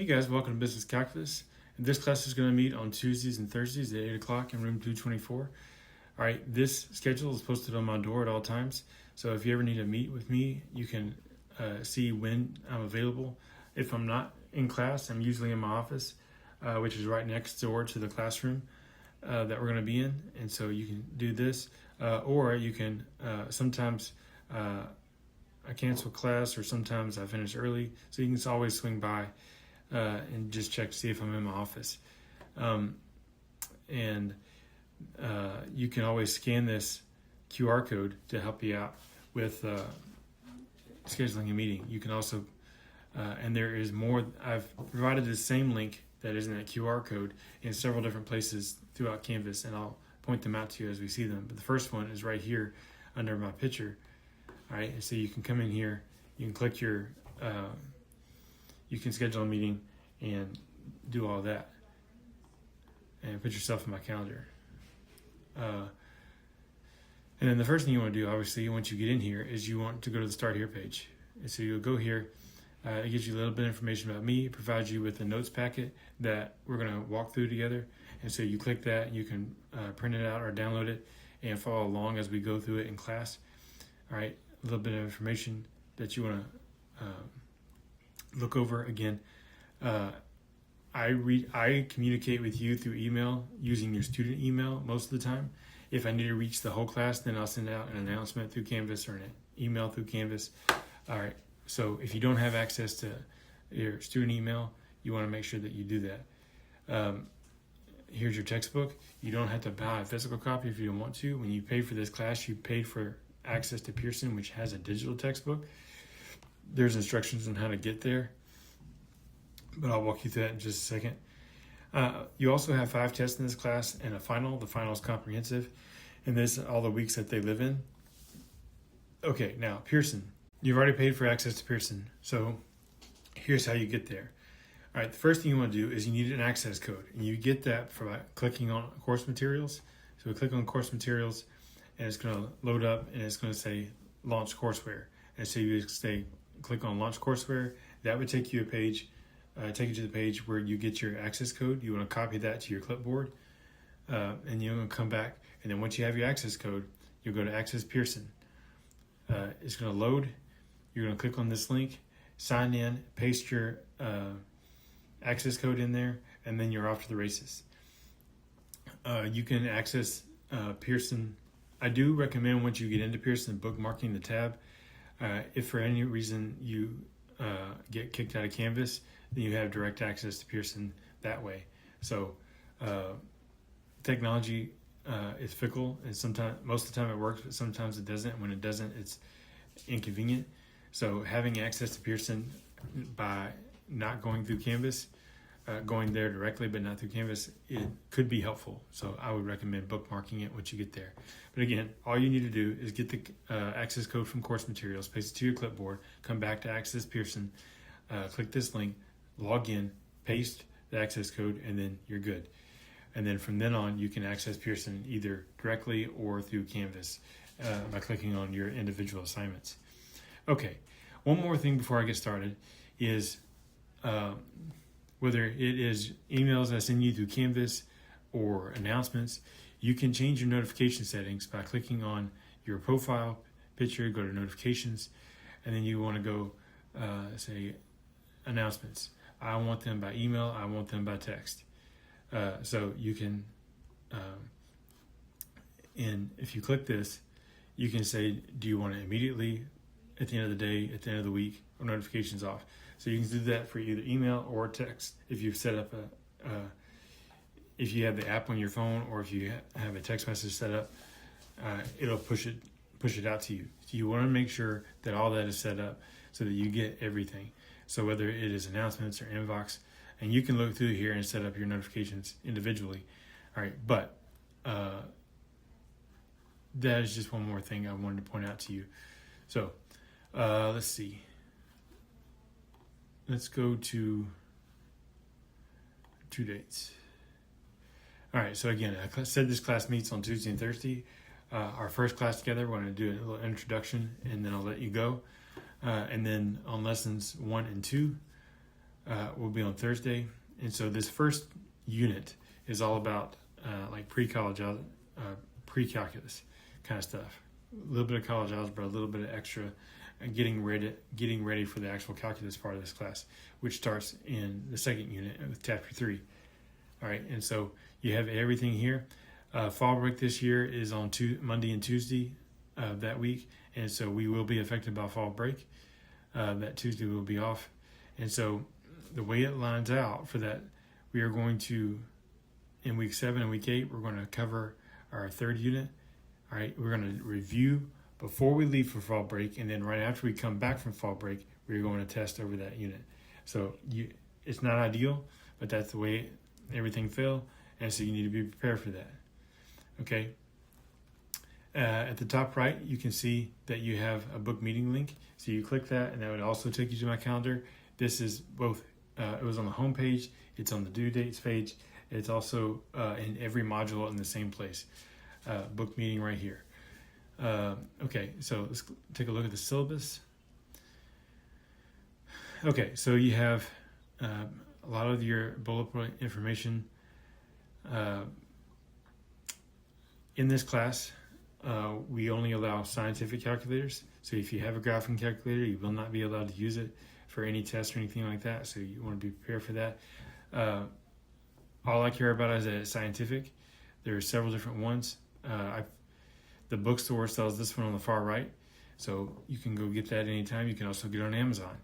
guys, welcome to Business Calculus. This class is going to meet on Tuesdays and Thursdays at 8 o'clock in room 224. All right, this schedule is posted on my door at all times. So if you ever need to meet with me, you can see when I'm available. If I'm not in class, I'm usually in my office, which is right next door to the classroom that we're going to be in. And so you can do this, or you can sometimes I cancel class, or sometimes I finish early. So you can always swing by and just check to see if I'm in my office. And you can always scan this QR code to help you out with scheduling a meeting. You can also, and there is more, I've provided the same link that is in that QR code in several different places throughout Canvas, and I'll point them out to you as we see them. But the first one is right here under my picture. All right, so you can come in here, you can click your, you can schedule a meeting and do all that and put yourself in my calendar. And then the first thing you want to do, obviously, once you get in here, is you want to go to the Start Here page. And so you'll go here. It gives you a little bit of information about me. It provides you with a notes packet that we're going to walk through together. And so you click that, and you can print it out or download it and follow along as we go through it in class. All right, a little bit of information that you want to look over. Again, I communicate with you through email using your student email most of the time. If I need to reach the whole class, then I'll send out an announcement through Canvas or an email through Canvas. All right, so if you don't have access to your student email, you want to make sure that you do that. Here's your textbook. You don't have to buy a physical copy if you don't want to. When you pay for this class, you paid for access to Pearson, which has a digital textbook. There's instructions on how to get there, but I'll walk you through that in just a second. You also have 5 tests in this class and a final. The final is comprehensive, and this all the weeks that they live in. Okay, now Pearson. You've already paid for access to Pearson, so here's how you get there. All right, the first thing you want to do is you need an access code, and you get that by clicking on course materials. So we click on course materials, and it's going to load up, and it's going to say launch courseware. And so you click on launch courseware. That would take you to the page where you get your access code. You want to copy that to your clipboard, and you're going to come back. And then once you have your access code, you'll go to Access Pearson. It's going to load. You're going to click on this link, sign in, paste your access code in there, and then you're off to the races. You can access Pearson. I do recommend once you get into Pearson bookmarking the tab. If for any reason you get kicked out of Canvas, then you have direct access to Pearson that way. So technology is fickle, and most of the time it works, but sometimes it doesn't. When it doesn't, it's inconvenient. So having access to Pearson by not going through Canvas, going there directly but not through Canvas, it could be helpful. So I would recommend bookmarking it once you get there. But again, all you need to do is get the access code from course materials, paste it to your clipboard, come back to Access Pearson, click this link, log in, paste the access code, and then you're good. And then from then on, you can access Pearson either directly or through Canvas by clicking on your individual assignments. Okay, one more thing before I get started is whether it is emails I send you through Canvas or announcements, you can change your notification settings by clicking on your profile picture, go to notifications, and then you want to go say announcements. I want them by email, I want them by text. So you can, and if you click this, you can say, do you want it immediately, at the end of the day, at the end of the week, or notifications off. So you can do that for either email or text. If you've set up if you have the app on your phone, or if you have a text message set up, it'll push it out to you. So you want to make sure that all that is set up so that you get everything. So whether it is announcements or inbox, and you can look through here and set up your notifications individually. All right, but that is just one more thing I wanted to point out to you. So let's see. Let's go to 2 dates. All right, so again, I said this class meets on Tuesday and Thursday. Our first class together, we're going to do a little introduction, and then I'll let you go. And then on lessons 1 and 2, will be on Thursday. And so this first unit is all about like pre-calculus kind of stuff. A little bit of college algebra, a little bit of extra, getting ready for the actual calculus part of this class, which starts in the second unit with chapter 3. All right, and so you have everything here. Fall break this year is on Monday and Tuesday that week, and so we will be affected by fall break. That Tuesday will be off, and so the way it lines out for that, we are going to, in week 7 and week 8, we're going to cover our third unit. All right, we're going to review before we leave for fall break, and then right after we come back from fall break, we're going to test over that unit. So it's not ideal, but that's the way everything fell, and so you need to be prepared for that. Okay. At the top right, you can see that you have a book meeting link. So you click that, and that would also take you to my calendar. This is both, it was on the home page, it's on the due dates page, it's also in every module in the same place. Book meeting right here. Okay, so let's take a look at the syllabus. Okay, so you have a lot of your bullet point information in this class. We only allow scientific calculators. So if you have a graphing calculator, you will not be allowed to use it for any test or anything like that. So you want to be prepared for that. All I care about is that it's scientific. There are several different ones. The bookstore sells this one on the far right, so you can go get that anytime. You can also get it on Amazon.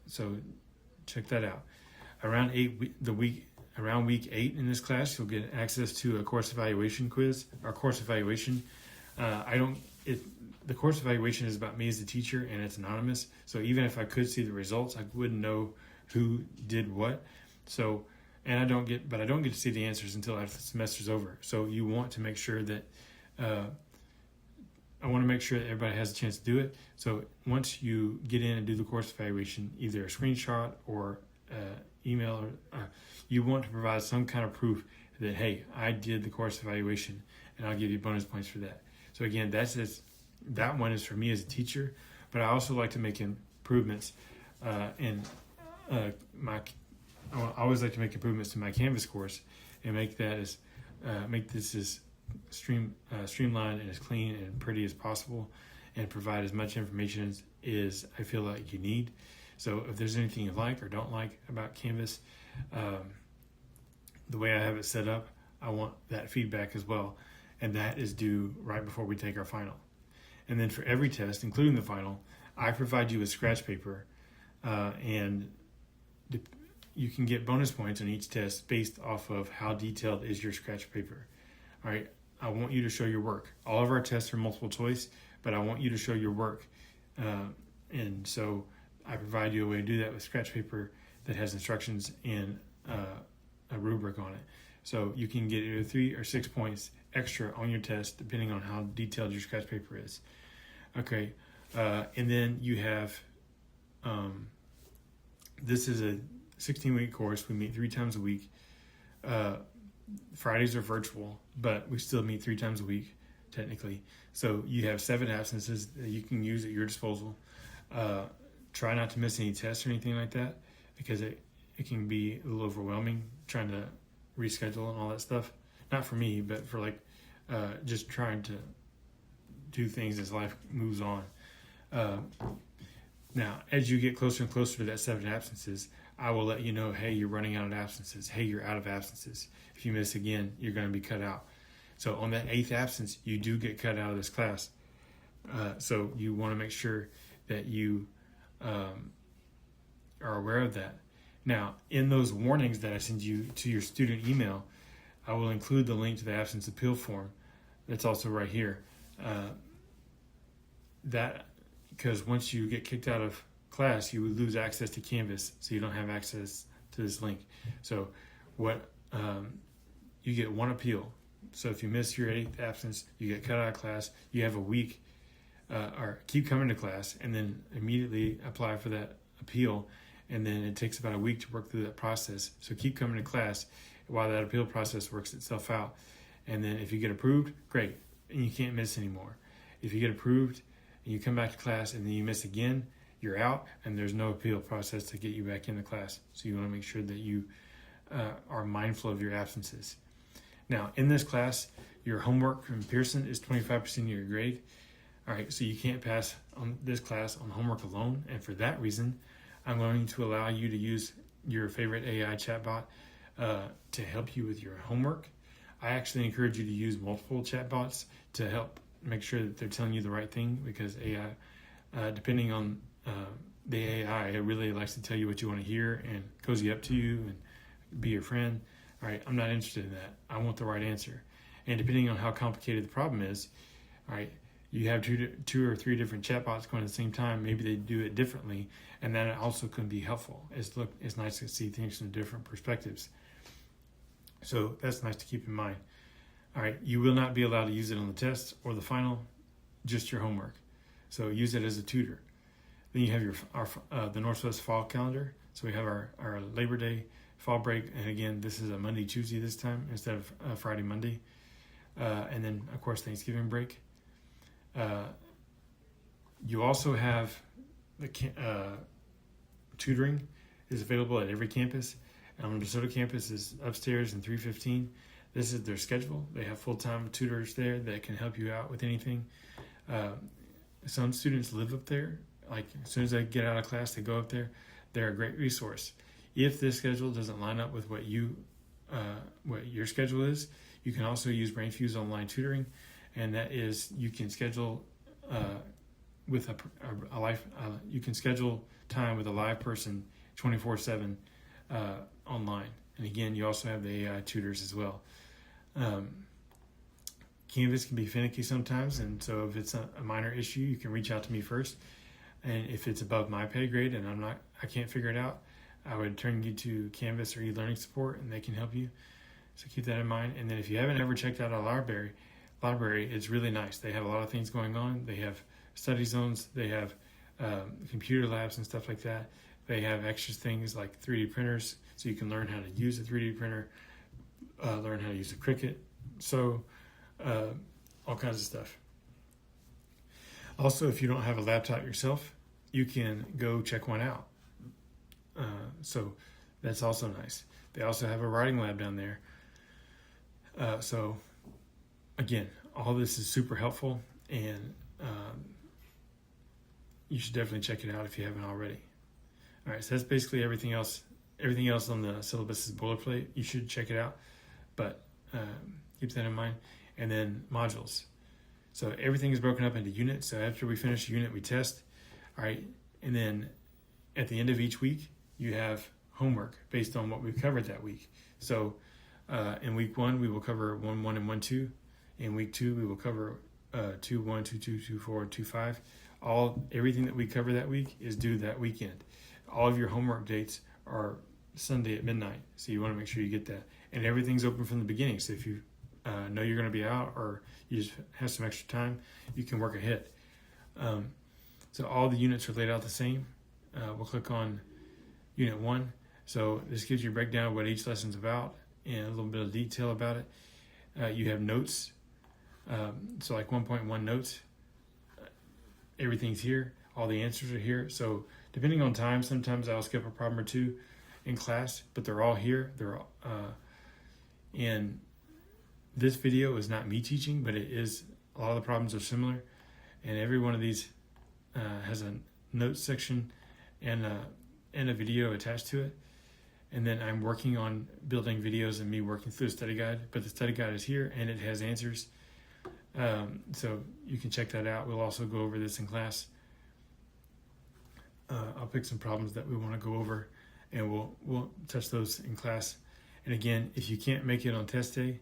So check that out. Around week 8 in this class, you'll get access to a course evaluation quiz. Our course evaluation, the course evaluation is about me as a teacher, and it's anonymous. So even if I could see the results, I wouldn't know who did what. So, and I don't get to see the answers until after the semester's over. So you want to make sure that I want to make sure that everybody has a chance to do it. So once you get in and do the course evaluation, either a screenshot or email, or you want to provide some kind of proof that, hey, I did the course evaluation, and I'll give you bonus points for that. So again, that one is for me as a teacher, but I also like to make improvements I always like to make improvements to my Canvas course and make this as streamlined and as clean and pretty as possible, and provide as much information as I feel like you need. So if there's anything you like or don't like about Canvas, the way I have it set up, I want that feedback as well, and that is due right before we take our final. And then for every test, including the final, I provide you with scratch paper, and you can get bonus points on each test based off of how detailed is your scratch paper. All right, I want you to show your work. All of our tests are multiple choice, but I want you to show your work. And so I provide you a way to do that with scratch paper that has instructions and a rubric on it. So you can get either 3 or 6 points extra on your test depending on how detailed your scratch paper is. Okay, and then you have, this is a 16-week course. We meet 3 times a week. Fridays are virtual, but we still meet 3 times a week, technically. So you have 7 absences that you can use at your disposal. Try not to miss any tests or anything like that, because it can be a little overwhelming trying to reschedule and all that stuff. Not for me, but for just trying to do things as life moves on. Now, as you get closer and closer to that 7 absences, I will let you know, hey, you're running out of absences. Hey, you're out of absences. If you miss again, you're going to be cut out. So on that 8th absence, you do get cut out of this class. So you want to make sure that you are aware of that. Now, in those warnings that I send you to your student email, I will include the link to the absence appeal form. That's also right here. Because once you get kicked out of class, you would lose access to Canvas, so you don't have access to this link. So you get 1 appeal. So if you miss your 8th absence, you get cut out of class. You have a week, or keep coming to class, and then immediately apply for that appeal. And then it takes about a week to work through that process. So keep coming to class while that appeal process works itself out. And then if you get approved, great, and you can't miss anymore. If you get approved and you come back to class and then you miss again, you're out, and there's no appeal process to get you back in the class. So you want to make sure that you are mindful of your absences. Now, in this class, your homework from Pearson is 25% of your grade. All right, so you can't pass on this class on homework alone, and for that reason, I'm going to allow you to use your favorite AI chatbot to help you with your homework. I actually encourage you to use multiple chatbots to help make sure that they're telling you the right thing, because AI, depending on the AI, it really likes to tell you what you want to hear and cozy up to you and be your friend. All right, I'm not interested in that. I want the right answer. And depending on how complicated the problem is, all right, you have two or three different chatbots going at the same time. Maybe they do it differently, and that also can be helpful. It's nice to see things from different perspectives. So that's nice to keep in mind. All right, you will not be allowed to use it on the test or the final, just your homework. So use it as a tutor. Then you have the Northwest Fall Calendar. So we have our Labor Day fall break, and again, this is a Monday, Tuesday this time instead of Friday, Monday. And then, of course, Thanksgiving break. You also have the tutoring is available at every campus. On the DeSoto campus is upstairs in 315. This is their schedule. They have full-time tutors there that can help you out with anything. Some students live up there. Like as soon as they get out of class, they go up there. They're a great resource. If this schedule doesn't line up with what your schedule is, you can also use BrainFuse online tutoring, and that is you can schedule with you can schedule time with a live person 24/7 online. And again, you also have the AI tutors as well. Canvas can be finicky sometimes, and so if it's a minor issue, you can reach out to me first. And if it's above my pay grade and I can't figure it out, I would turn you to Canvas or eLearning support, and they can help you. So keep that in mind. And then if you haven't ever checked out our library, it's really nice. They have a lot of things going on. They have study zones. They have computer labs and stuff like that. They have extra things like 3D printers, so you can learn how to use a 3D printer, learn how to use a Cricut, so all kinds of stuff. Also, if you don't have a laptop yourself, you can go check one out. So that's also nice. They also have a writing lab down there. So again, all this is super helpful, and you should definitely check it out if you haven't already. All right, so that's basically everything else. Everything else on the syllabus is boilerplate. You should check it out, but keep that in mind. And then modules. So everything is broken up into units. So after we finish a unit, we test. All right, and then at the end of each week, you have homework based on what we've covered that week. So in week 1, we will cover 1.1 and 1.2. In week 2, we will cover 2.1, 2.2, 2.4, 2.5. Everything that we cover that week is due that weekend. All of your homework dates are Sunday at midnight, so you want to make sure you get that. And everything's open from the beginning, so if you know you're going to be out or you just have some extra time, you can work ahead. So all the units are laid out the same. We'll click on Unit 1. So this gives you a breakdown of what each lesson's about and a little bit of detail about it. You have notes, so like 1.1 notes. Everything's here. All the answers are here. So depending on time, sometimes I'll skip a problem or two in class, but they're all here. And this video is not me teaching, but it is. A lot of the problems are similar, and every one of these has a notes section and a video attached to it. And then I'm working on building videos and me working through the study guide, but the study guide is here and it has answers. So you can check that out. We'll also go over this in class. I'll pick some problems that we want to go over, and we'll touch those in class. And again, if you can't make it on test day,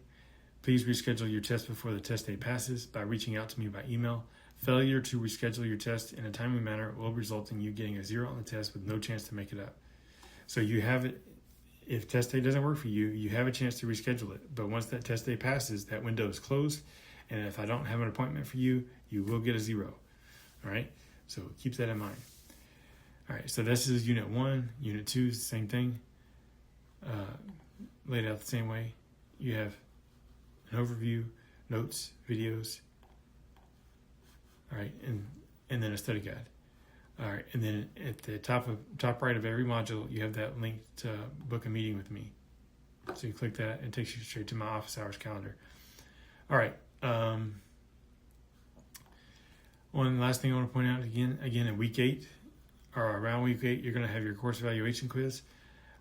please reschedule your test before the test day passes by reaching out to me by email. Failure to reschedule your test in a timely manner will result in you getting a 0 on the test with no chance to make it up. So you have it. If test day doesn't work for you, you have a chance to reschedule it. But once that test day passes, that window is closed. And if I don't have an appointment for you, you will get a 0. All right? So keep that in mind. All right, so this is Unit 1. Unit 2 is the same thing. Laid out the same way. You have an overview, notes, videos. All right, and then a study guide. All right, and then at the top right of every module, you have that link to book a meeting with me. So you click that, it takes you straight to my office hours calendar. All right. One last thing I want to point out again in week 8, or around week 8, you're going to have your course evaluation quiz.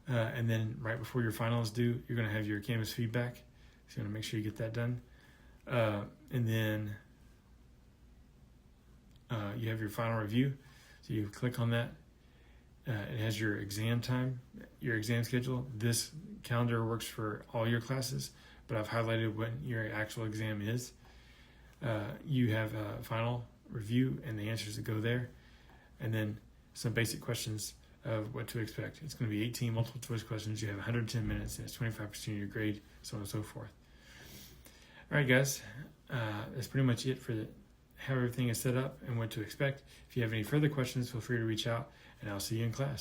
And then right before your final is due, you're going to have your Canvas feedback. So you want to make sure you get that done. And then you have your final review. So you click on that. It has your exam time, your exam schedule. This calendar works for all your classes, but I've highlighted when your actual exam is. You have a final review and the answers that go there, and then some basic questions of what to expect. It's going to be 18 multiple choice questions. You have 110 minutes, and it's 25% of your grade, so on and so forth. All right, guys, that's pretty much it for how everything is set up and what to expect. If you have any further questions, feel free to reach out, and I'll see you in class.